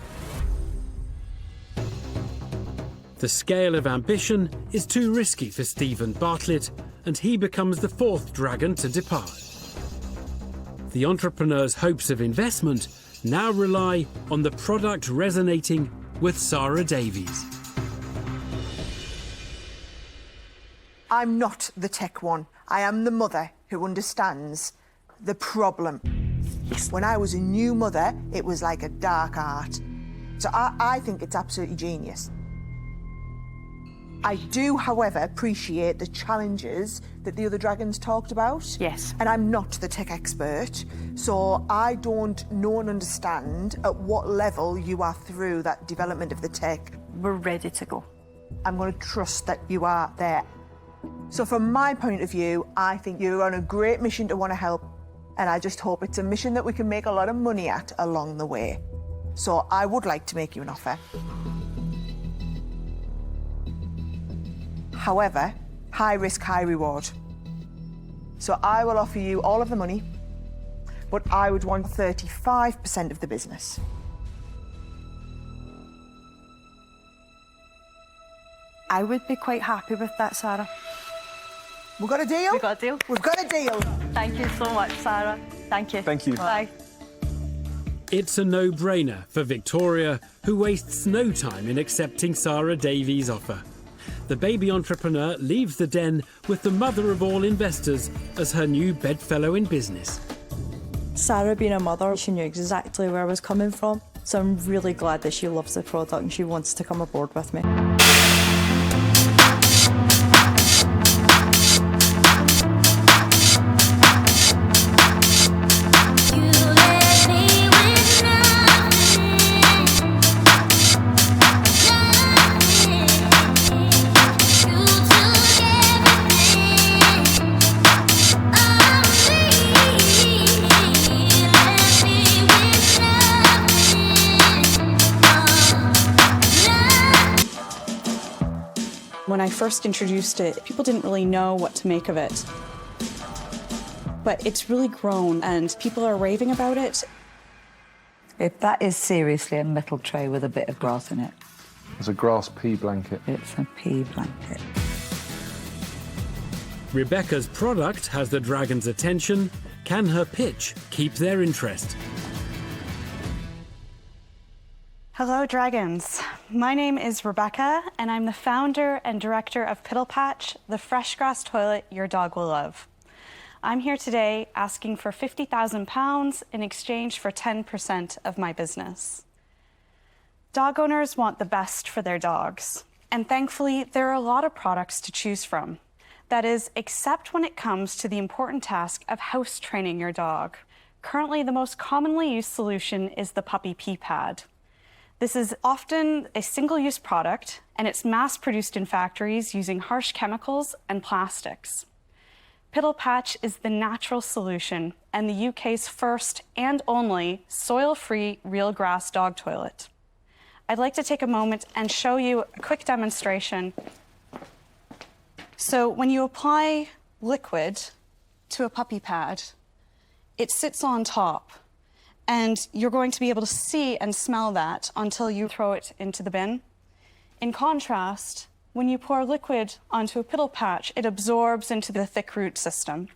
The scale of ambition is too risky for Stephen Bartlett, and he becomes the fourth dragon to depart. The entrepreneur's hopes of investment now rely on the product resonating with Sarah Davies. I'm not the tech one. I am the mother who understands the problem. When I was a new mother, it was like a dark art. So I think it's absolutely genius. I do, however, appreciate the challenges that the other dragons talked about. Yes. And I'm not the tech expert, so I don't know and understand at what level you are through that development of the tech. We're ready to go. I'm going to trust that you are there. So from my point of view, I think you're on a great mission to want to help, and I just hope it's a mission that we can make a lot of money at along the way. So I would like to make you an offer. However, high risk, high reward. So I will offer you all of the money, but I would want 35% of the business. I would be quite happy with that, Sarah. We've got a deal? We've got a deal. We've got a deal. Thank you so much, Sarah. Thank you. Thank you. Bye. It's a no-brainer for Victoria, who wastes no time in accepting Sarah Davies' offer. The baby entrepreneur leaves the den with the mother of all investors as her new bedfellow in business. Sarah, being a mother, she knew exactly where I was coming from, so I'm really glad that she loves the product and she wants to come aboard with me. When I first introduced it, people didn't really know what to make of it. But it's really grown and people are raving about it. If that is seriously a metal tray with a bit of grass in it. It's a grass pea blanket. It's a pea blanket. Rebecca's product has the dragon's attention. Can her pitch keep their interest? Hello, dragons. My name is Rebecca, and I'm the founder and director of Piddle Patch, the fresh grass toilet your dog will love. I'm here today asking for £50,000 in exchange for 10% of my business. Dog owners want the best for their dogs, and thankfully, there are a lot of products to choose from. That is, except when it comes to the important task of house training your dog. Currently, the most commonly used solution is the puppy pee pad. This is often a single-use product, and it's mass-produced in factories using harsh chemicals and plastics. Piddle Patch is the natural solution and the UK's first and only soil-free real grass dog toilet. I'd like to take a moment and show you a quick demonstration. So when you apply liquid to a puppy pad, it sits on top, and you're going to be able to see and smell that until you throw it into the bin. In contrast, when you pour liquid onto a Piddle Patch, it absorbs into the thick root system.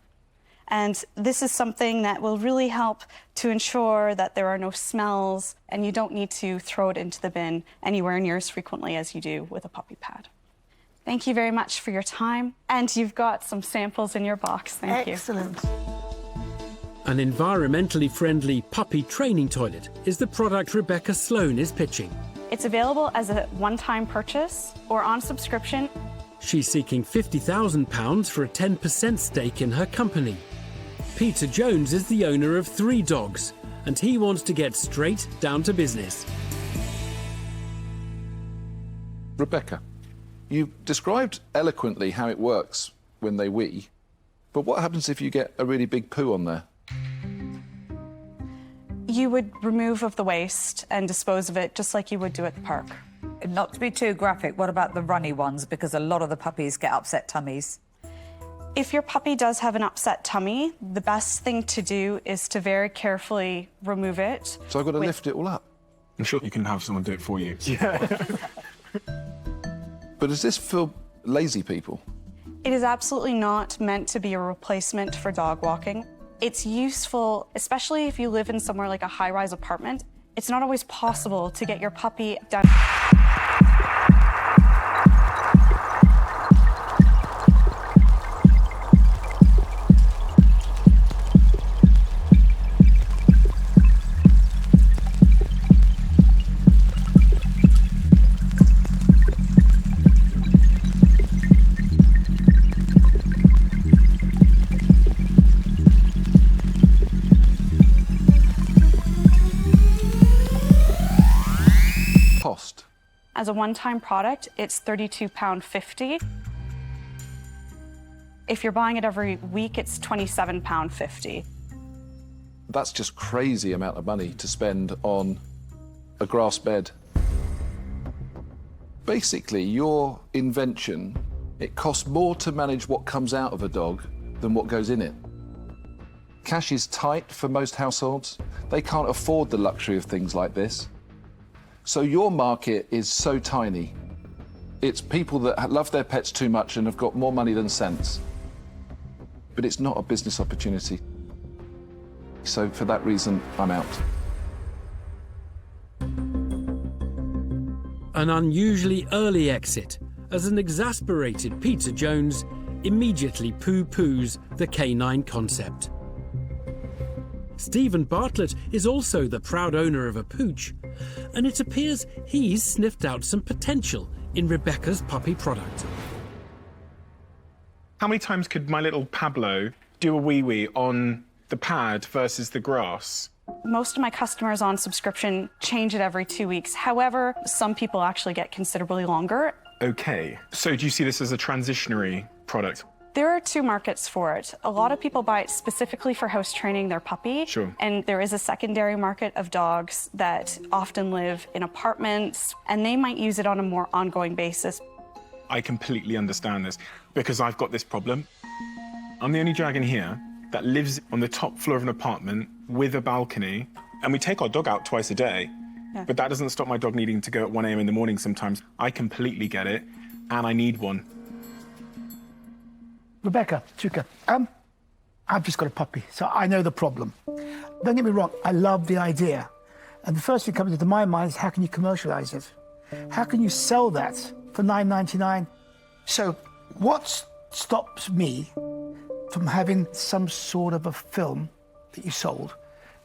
And this is something that will really help to ensure that there are no smells and you don't need to throw it into the bin anywhere near as frequently as you do with a puppy pad. Thank you very much for your time. And you've got some samples in your box. Thank you. Excellent. An environmentally friendly puppy training toilet is the product Rebecca Sloan is pitching. It's available as a one-time purchase or on subscription. She's seeking £50,000 for a 10% stake in her company. Peter Jones is the owner of 3 dogs, and he wants to get straight down to business. Rebecca, you described eloquently how it works when they wee, but what happens if you get a really big poo on there? You would remove of the waste and dispose of it just like you would do at the park. Not to be too graphic, what about the runny ones? Because a lot of the puppies get upset tummies. If your puppy does have an upset tummy, the best thing to do is to very carefully remove it. So I've got to lift it all up? I'm sure you can have someone do it for you. But is this for lazy people? It is absolutely not meant to be a replacement for dog walking. It's useful, especially if you live in somewhere like a high-rise apartment. It's not always possible to get your puppy done. Cost? As a one-time product, it's £32.50. If you're buying it every week, it's £27.50. That's just crazy amount of money to spend on a grass bed. Basically, your invention, it costs more to manage what comes out of a dog than what goes in it. Cash is tight for most households. They can't afford the luxury of things like this. So your market is so tiny. It's people that love their pets too much and have got more money than sense. But it's not a business opportunity. So for that reason, I'm out. An unusually early exit, as an exasperated Peter Jones immediately poo-poos the canine concept. Stephen Bartlett is also the proud owner of a pooch, and it appears he's sniffed out some potential in Rebecca's puppy product. How many times could my little Pablo do a wee-wee on the pad versus the grass? Most of my customers on subscription change it every 2 weeks. However, some people actually get considerably longer. Okay. So do you see this as a transitionary product? There are 2 markets for it. A lot of people buy it specifically for house training their puppy. Sure. And there is a secondary market of dogs that often live in apartments, and they might use it on a more ongoing basis. I completely understand this, because I've got this problem. I'm the only dragon here that lives on the top floor of an apartment with a balcony, and we take our dog out twice a day. Yeah. But that doesn't stop my dog needing to go at 1 a.m. in the morning sometimes. I completely get it, and I need one. Rebecca, Touker, I've just got a puppy, so I know the problem. Don't get me wrong, I love the idea. And the first thing that comes into my mind is how can you commercialize it? How can you sell that for $9.99? So what stops me from having some sort of a film that you sold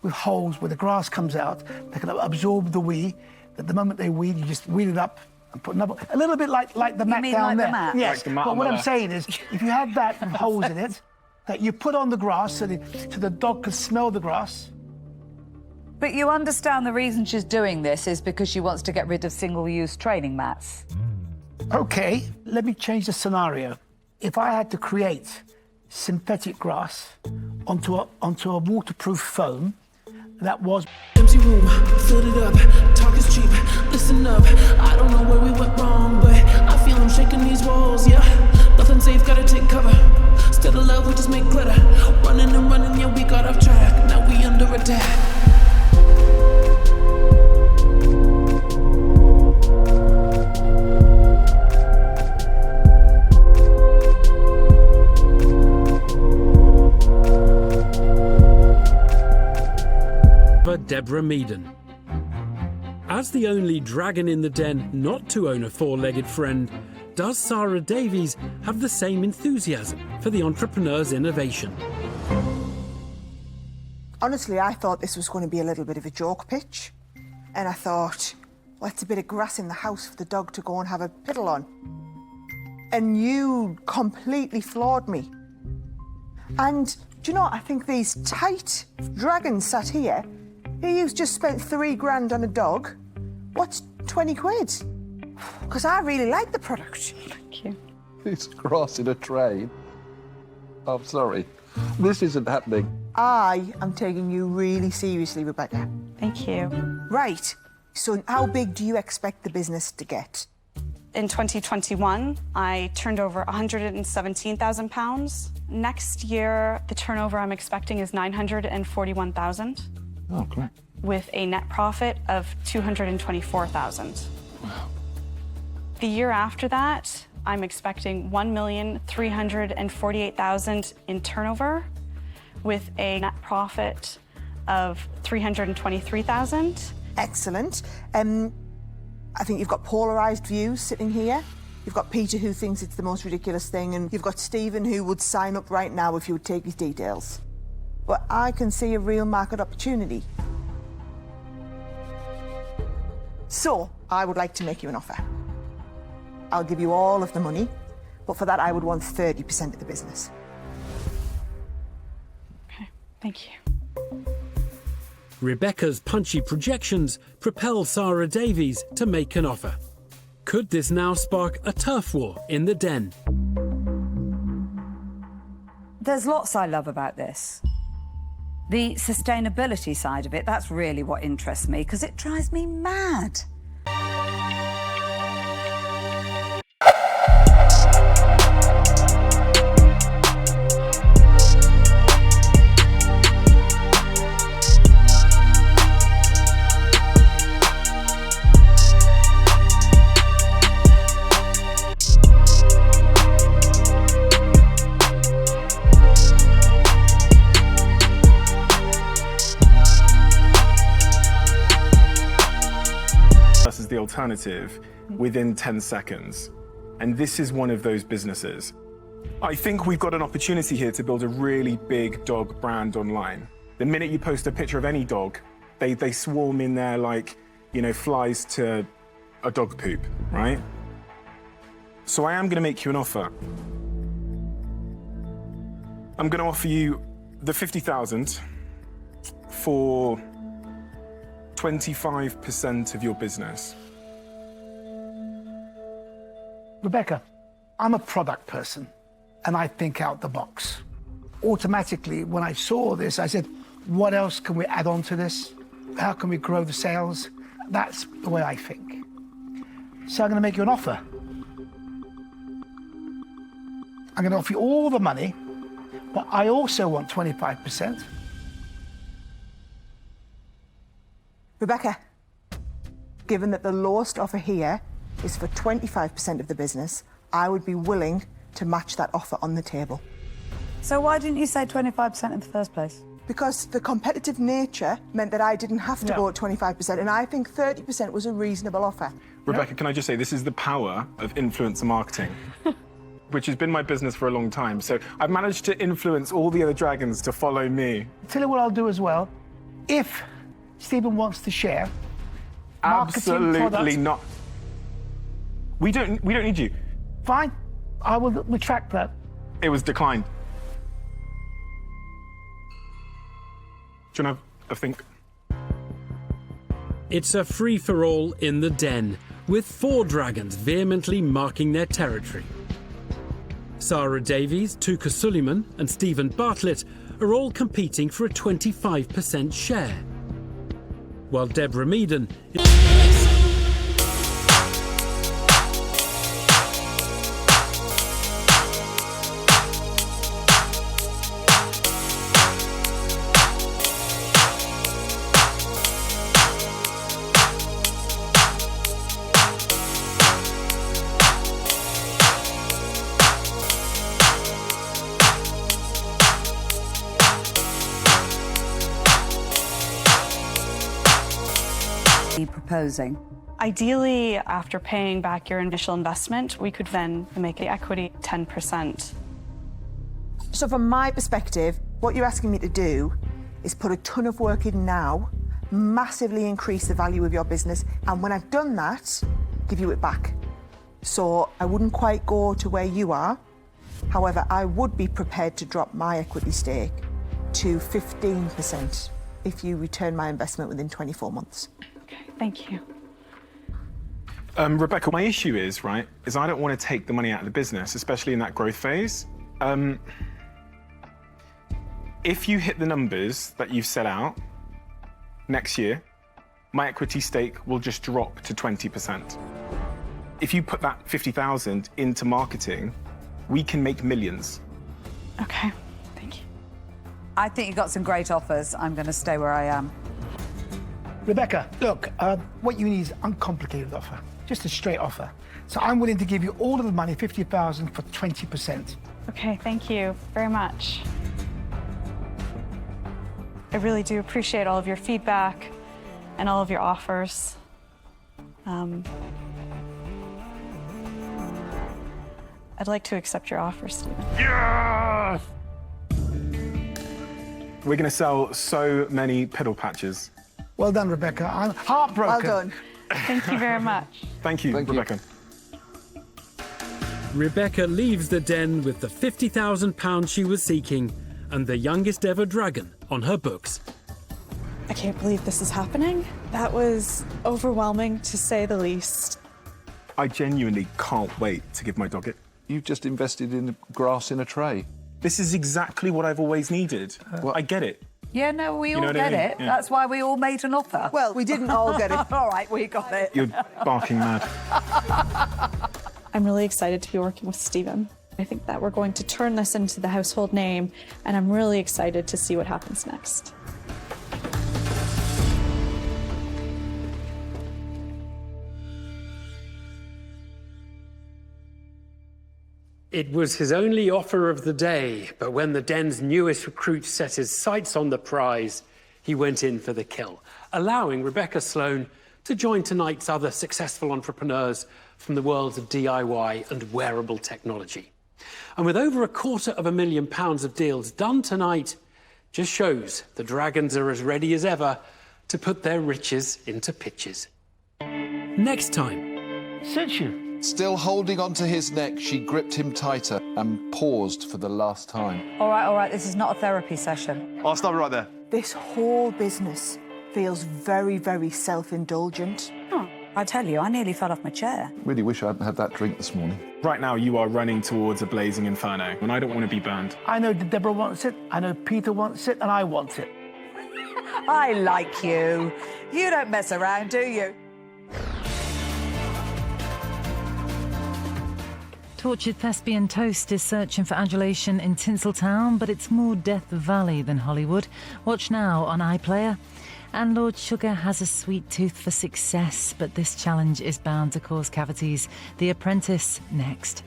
with holes where the grass comes out, they can absorb the wee, that the moment they weed, you just weed it up and put another, a little bit like the mat down there. Yes, like the mat but on what the I'm left. saying is, if you had that with holes in it, that you put on the grass so the dog could smell the grass. But you understand the reason she's doing this is because she wants to get rid of single-use training mats. Okay, let me change the scenario. If I had to create synthetic grass onto a waterproof foam that was empty room, filled it up, talk is cheap, listen up, I don't know where we went wrong, but I feel I'm shaking these walls, yeah, nothing safe, gotta take cover, still of love, we just make glitter, running and running, yeah, we got off track, now we under attack. Deborah Meaden. As the only dragon in the den not to own a four-legged friend, does Sarah Davies have the same enthusiasm for the entrepreneur's innovation? Honestly, I thought this was going to be a little bit of a joke pitch. And I thought, well, it's a bit of grass in the house for the dog to go and have a piddle on. And you completely floored me. And do you know what? I think these tight dragons sat here, you've just spent £3 on a dog. What's 20 quid? Because I really like the product. Thank you. It's grass in a tray. I'm sorry. This isn't happening. I am taking you really seriously, Rebecca. Thank you. Right. So how big do you expect the business to get? In 2021, I turned over £117,000. Next year, the turnover I'm expecting is £941,000. Oh, great. With a net profit of £224,000. Wow. The year after that, I'm expecting $1,348,000 in turnover, with a net profit of $323,000. Excellent. I think you've got polarised views sitting here. You've got Peter, who thinks it's the most ridiculous thing, and you've got Stephen, who would sign up right now if you would take his details. But I can see a real market opportunity. So, I would like to make you an offer. I'll give you all of the money, but for that I would want 30% of the business. Okay, thank you. Rebecca's punchy projections propel Sarah Davies to make an offer. Could this now spark a turf war in the den? There's lots I love about this. The sustainability side of it, that's really what interests me, because it drives me mad. The alternative within 10 seconds. And this is one of those businesses. I think we've got an opportunity here to build a really big dog brand online. The minute you post a picture of any dog, they swarm in there like, you know, flies to a dog poop, right? So I am going to make you an offer. I'm going to offer you the 50,000 for 25% of your business. Rebecca, I'm a product person and I think out the box. Automatically, when I saw this, I said, what else can we add on to this? How can we grow the sales? That's the way I think. So I'm going to make you an offer. I'm going to offer you all the money, but I also want 25%. Rebecca, given that the lowest offer here is for 25% of the business, I would be willing to match that offer on the table. So why didn't you say 25% in the first place? Because the competitive nature meant that I didn't have to go at 25%, and I think 30% was a reasonable offer. Rebecca, can I just say, this is the power of influencer marketing, which has been my business for a long time. So I've managed to influence all the other dragons to follow me. Tell you what I'll do as well. If Stephen wants to share, absolutely not. We don't need you. Fine, I will retract that. It was declined. Do you want to have a think? It's a free-for-all in the den, with 4 dragons vehemently marking their territory. Sarah Davies, Touker Suleiman and Stephen Bartlett are all competing for a 25% share, while Deborah Meaden proposing? Ideally, after paying back your initial investment, we could then make the equity 10%. So from my perspective, what you're asking me to do is put a ton of work in now, massively increase the value of your business, and when I've done that, give you it back. So I wouldn't quite go to where you are. However, I would be prepared to drop my equity stake to 15% if you return my investment within 24 months. Thank you. Rebecca, my issue is, I don't want to take the money out of the business, especially in that growth phase. If you hit the numbers that you've set out next year, my equity stake will just drop to 20%. If you put that 50,000 into marketing, we can make millions. Okay, thank you. I think you got some great offers. I'm going to stay where I am. Rebecca, look, what you need is an uncomplicated offer, just a straight offer. So I'm willing to give you all of the money, 50,000 for 20%. Okay, thank you very much. I really do appreciate all of your feedback and all of your offers. I'd like to accept your offer, Stephen. Yes! We're going to sell so many piddle patches. Well done, Rebecca. I'm heartbroken. Well done. Thank you very much. Thank you, Rebecca. Rebecca leaves the den with the £50,000 she was seeking and the youngest ever dragon on her books. I can't believe this is happening. That was overwhelming, to say the least. I genuinely can't wait to give my dog it. You've just invested in grass in a tray. This is exactly what I've always needed. I get it. Yeah, no, we You all know what I get mean? it. Yeah. That's why we all made an offer. Well, we didn't all get it. All right, we got it. You're barking mad. I'm really excited to be working with Stephen. I think that we're going to turn this into the household name, and I'm really excited to see what happens next. It was his only offer of the day, but when the den's newest recruit set his sights on the prize, he went in for the kill, allowing Rebecca Sloan to join tonight's other successful entrepreneurs from the worlds of DIY and wearable technology. And with over £250,000 of deals done tonight, just shows the Dragons are as ready as ever to put their riches into pitches. Next time. Suits you. Still holding onto his neck, she gripped him tighter and paused for the last time. All right, this is not a therapy session. I'll stop it right there. This whole business feels very, very self-indulgent. Oh, I tell you, I nearly fell off my chair. Really wish I hadn't had that drink this morning. Right now, you are running towards a blazing inferno, and I don't want to be burned. I know that Deborah wants it, I know Peter wants it, and I want it. I like you. You don't mess around, do you? Tortured thespian Toast is searching for adulation in Tinseltown, but it's more Death Valley than Hollywood. Watch now on iPlayer. And Lord Sugar has a sweet tooth for success, but this challenge is bound to cause cavities. The Apprentice, next.